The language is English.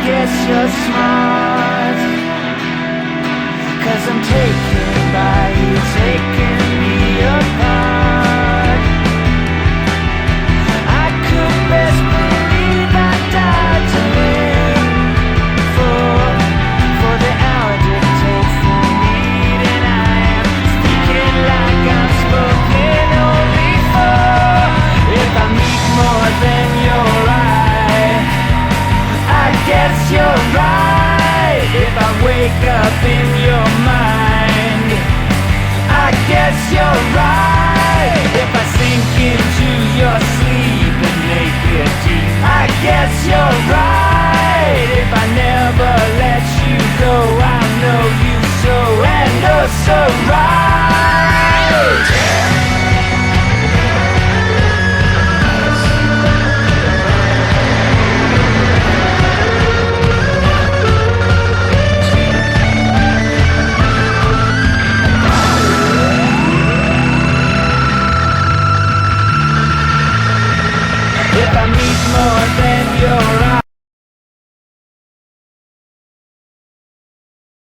guess you're smart, 'cause I'm taken by you, taking me apart. I could best believe I died to live for the hour dictates the need, and I am speaking like I'm spoken only for. If I meet more than your eye, I guess you're right. If I wake up in your mind, I guess you're right. If I sink into your sleep and make it deep, I guess you're right. If I never let you go, I'll know you so and oh so right. If I meet more than